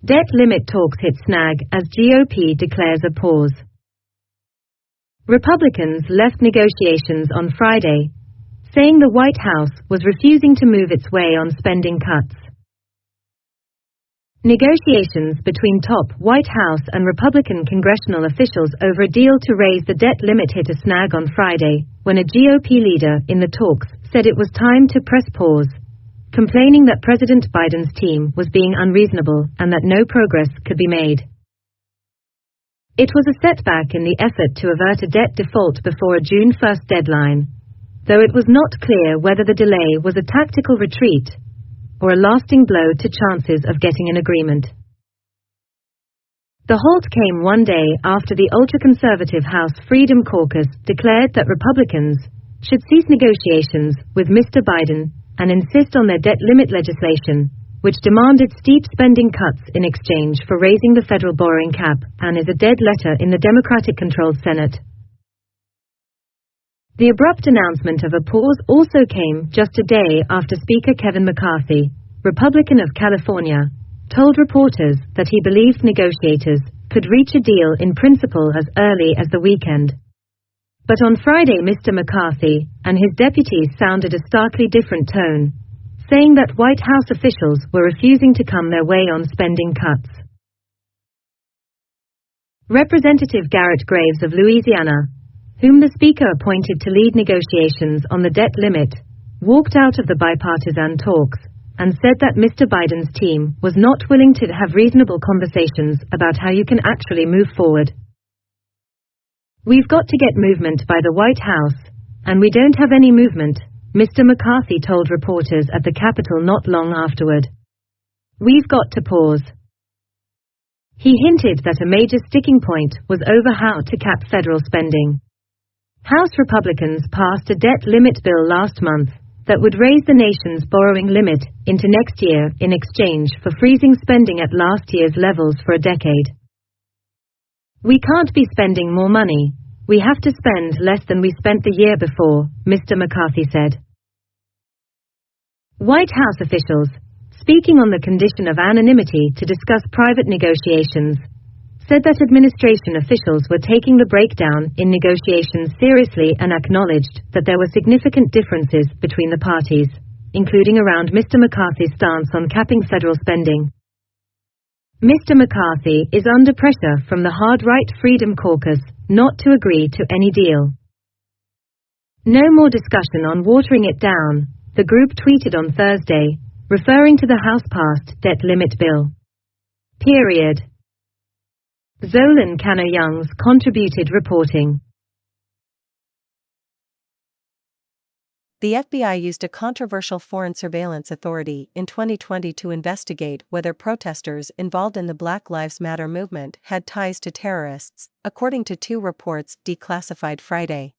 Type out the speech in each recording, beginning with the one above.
Debt limit talks hit snag as G.O.P declares a pause. Republicans left negotiations on Friday, saying the White House was refusing to move its way on spending cuts. Negotiations between top White House and Republican congressional officials over a deal to raise the debt limit hit a snag on Friday, when a G.O.P leader in the talks said it was time to press pause, complaining that President Biden's team was being unreasonable and that no progress could be made. It was a setback in the effort to avert a debt default before a June 1 deadline, though it was not clear whether the delay was a tactical retreat or a lasting blow to chances of getting an agreement. The halt came one day after the ultra-conservative House Freedom Caucus declared that Republicans should cease negotiations with Mr. Biden and insist on their debt limit legislation, which demanded steep spending cuts in exchange for raising the federal borrowing cap and is a dead letter in the Democratic-controlled Senate. The abrupt announcement of a pause also came just a day after Speaker Kevin McCarthy, Republican of California, told reporters that he believed negotiators could reach a deal in principle as early as the weekend. But on Friday, Mr. McCarthy and his deputies sounded a starkly different tone, saying that White House officials were refusing to come their way on spending cuts. Representative Garrett Graves of Louisiana, whom the Speaker appointed to lead negotiations on the debt limit, walked out of the bipartisan talks and said that Mr. Biden's team was not willing to have reasonable conversations about how you can actually move forward. "We've got to get movement by the White House, and we don't have any movement," Mr. McCarthy told reporters at the Capitol not long afterward. "We've got to pause." He hinted that a major sticking point was over how to cap federal spending. House Republicans passed a debt limit bill last month that would raise the nation's borrowing limit into next year in exchange for freezing spending at last year's levels for a decade. "We can't be spending more money. We have to spend less than we spent the year before," Mr. McCarthy said. White House officials, speaking on the condition of anonymity to discuss private negotiations, said that administration officials were taking the breakdown in negotiations seriously and acknowledged that there were significant differences between the parties, including around Mr. McCarthy's stance on capping federal spending. Mr. McCarthy is under pressure from the hard-right Freedom Caucus not to agree to any deal. "No more discussion on watering it down," the group tweeted on Thursday, referring to the House-passed debt limit bill. Period. Zolan Kano-Youngs contributed reporting. The FBI used a controversial foreign surveillance authority in 2020 to investigate whether protesters involved in the Black Lives Matter movement had ties to terrorists, according to two reports declassified Friday.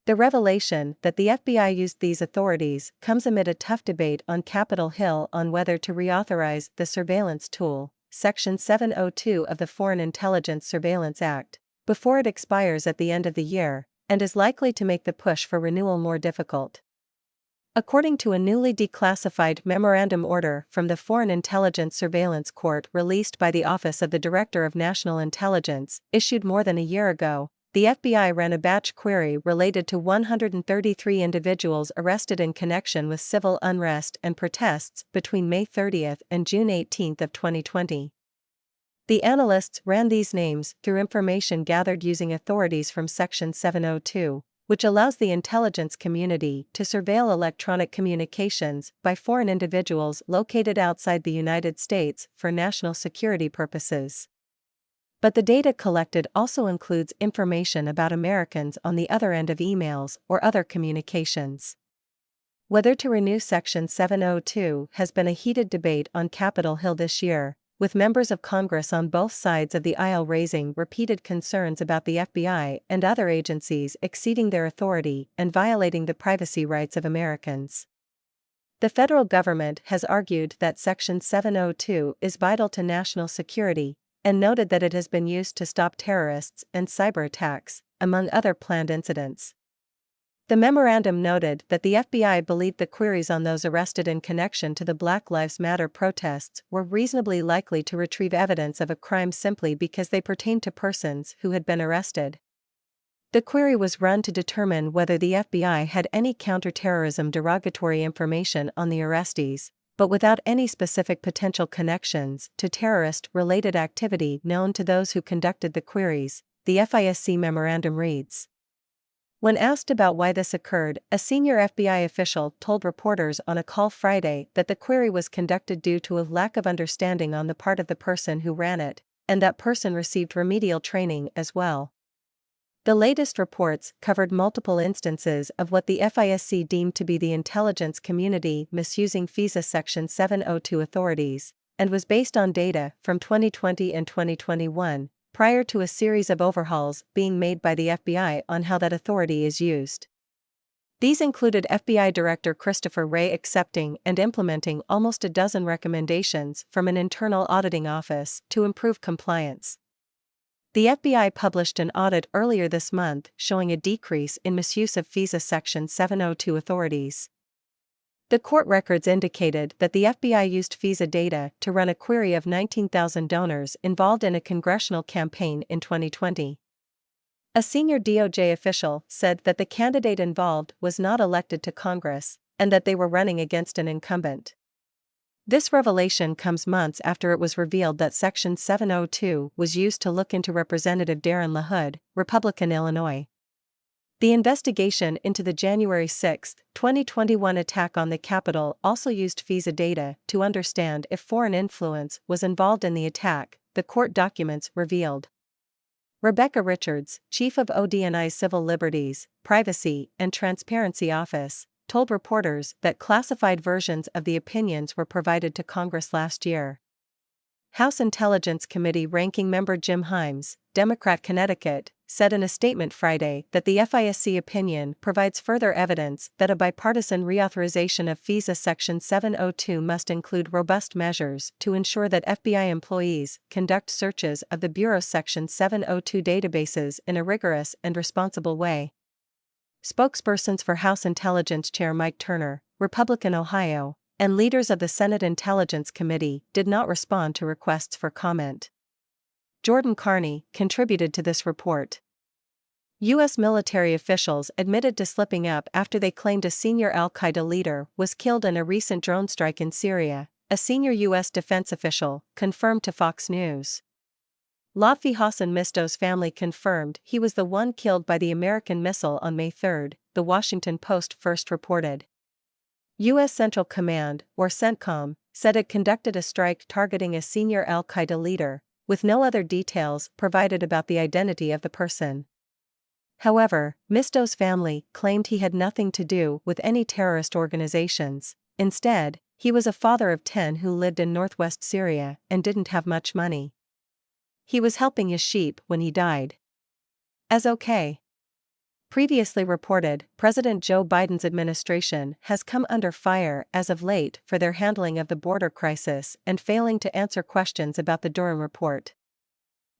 The revelation that the FBI used these authorities comes amid a tough debate on Capitol Hill on whether to reauthorize the surveillance tool, Section 702 of the Foreign Intelligence Surveillance Act, before it expires at the end of the year, and is likely to make the push for renewal more difficult. According to a newly declassified memorandum order from the Foreign Intelligence Surveillance Court released by the Office of the Director of National Intelligence, issued more than a year ago, the FBI ran a batch query related to 133 individuals arrested in connection with civil unrest and protests between May 30 and June 18 of 2020. The analysts ran these names through information gathered using authorities from Section 702, which allows the intelligence community to surveil electronic communications by foreign individuals located outside the United States for national security purposes. But the data collected also includes information about Americans on the other end of emails or other communications. Whether to renew Section 702 has been a heated debate on Capitol Hill this year, with members of Congress on both sides of the aisle raising repeated concerns about the FBI and other agencies exceeding their authority and violating the privacy rights of Americans. The federal government has argued that Section 702 is vital to national security, and noted that it has been used to stop terrorists and cyber attacks, among other planned incidents. The memorandum noted that the FBI believed the queries on those arrested in connection to the Black Lives Matter protests were reasonably likely to retrieve evidence of a crime simply because they pertained to persons who had been arrested. The query was run to determine whether the FBI had any counterterrorism derogatory information on the arrestees, but without any specific potential connections to terrorist-related activity known to those who conducted the queries, the FISC memorandum reads. When asked about why this occurred, a senior FBI official told reporters on a call Friday that the query was conducted due to a lack of understanding on the part of the person who ran it, and that person received remedial training as well. The latest reports covered multiple instances of what the FISC deemed to be the intelligence community misusing FISA Section 702 authorities, and was based on data from 2020 and 2021. Prior to a series of overhauls being made by the FBI on how that authority is used. These included FBI Director Christopher Wray accepting and implementing almost a dozen recommendations from an internal auditing office to improve compliance. The FBI published an audit earlier this month showing a decrease in misuse of FISA Section 702 authorities. The court records indicated that the FBI used FISA data to run a query of 19,000 donors involved in a congressional campaign in 2020. A senior DOJ official said that the candidate involved was not elected to Congress, and that they were running against an incumbent. This revelation comes months after it was revealed that Section 702 was used to look into Representative Darren LaHood, Republican Illinois. The investigation into the January 6, 2021 attack on the Capitol also used FISA data to understand if foreign influence was involved in the attack, the court documents revealed. Rebecca Richards, chief of ODNI's Civil Liberties, Privacy, and Transparency Office, told reporters that classified versions of the opinions were provided to Congress last year. House Intelligence Committee Ranking Member Jim Himes, Democrat Connecticut, said in a statement Friday that the FISC opinion provides further evidence that a bipartisan reauthorization of FISA Section 702 must include robust measures to ensure that FBI employees conduct searches of the Bureau's Section 702 databases in a rigorous and responsible way. Spokespersons for House Intelligence Chair Mike Turner, Republican Ohio, and leaders of the Senate Intelligence Committee did not respond to requests for comment. Jordan Carney contributed to this report. U.S. military officials admitted to slipping up after they claimed a senior al-Qaeda leader was killed in a recent drone strike in Syria, a senior U.S. defense official confirmed to Fox News. Lotfi Hassan Misto's family confirmed he was the one killed by the American missile on May 3, The Washington Post first reported. U.S. Central Command, or CENTCOM, said it conducted a strike targeting a senior al-Qaeda leader, with no other details provided about the identity of the person. However, Misto's family claimed he had nothing to do with any terrorist organizations. Instead, he was a father of 10 who lived in northwest Syria and didn't have much money. He was helping his sheep when he died. As okay. Previously reported, President Joe Biden's administration has come under fire as of late for their handling of the border crisis and failing to answer questions about the Durham report.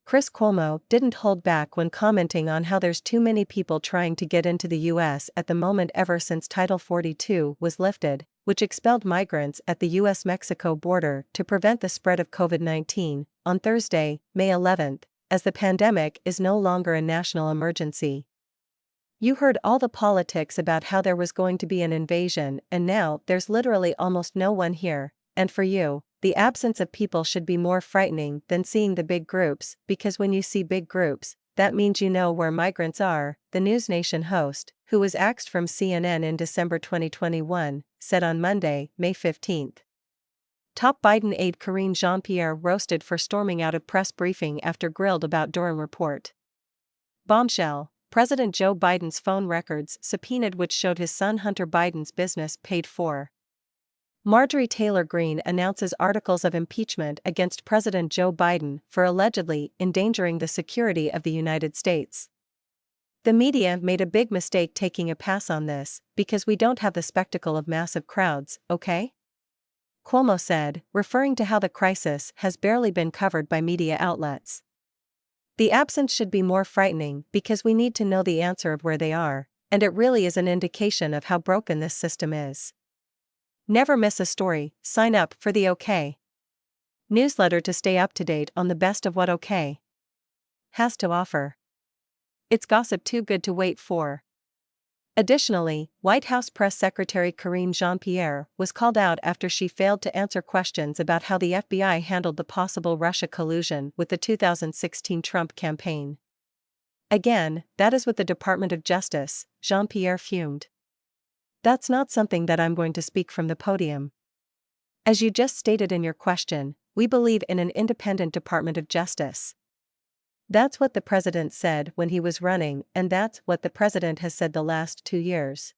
Chris Cuomo didn't hold back when commenting on how there's too many people trying to get into the U.S. at the moment ever since Title 42 was lifted, which expelled migrants at the U.S.-Mexico border to prevent the spread of COVID-19, on Thursday, May 11, as the pandemic is no longer a national emergency. You heard all the politics about how there was going to be an invasion, and now there's literally almost no one here, and for you, the absence of people should be more frightening than seeing the big groups, because when you see big groups, that means you know where migrants are, the News Nation host, who was axed from CNN in December 2021, said on Monday, May 15. Top Biden aide Karine Jean-Pierre roasted for storming out of press briefing after grilled about Durham report. Bombshell. President Joe Biden's phone records subpoenaed which showed his son Hunter Biden's business paid for. Marjorie Taylor Greene announces articles of impeachment against President Joe Biden for allegedly endangering the security of the United States. The media made a big mistake taking a pass on this, because we don't have the spectacle of massive crowds, okay? Cuomo said, referring to how the crisis has barely been covered by media outlets. The absence should be more frightening because we need to know the answer of where they are, And it really is an indication of how broken this system is. Never miss a story. Sign up for the OK newsletter to stay up to date on the best of what OK has to offer. It's gossip too good to wait for. Additionally, White House Press Secretary Karine Jean-Pierre was called out after she failed to answer questions about how the FBI handled the possible Russia collusion with the 2016 Trump campaign. Again, that is with the Department of Justice, Jean-Pierre fumed. That's not something that I'm going to speak from the podium. As you just stated in your question, we believe in an independent Department of Justice. That's what the president said when he was running, and that's what the president has said the last 2 years.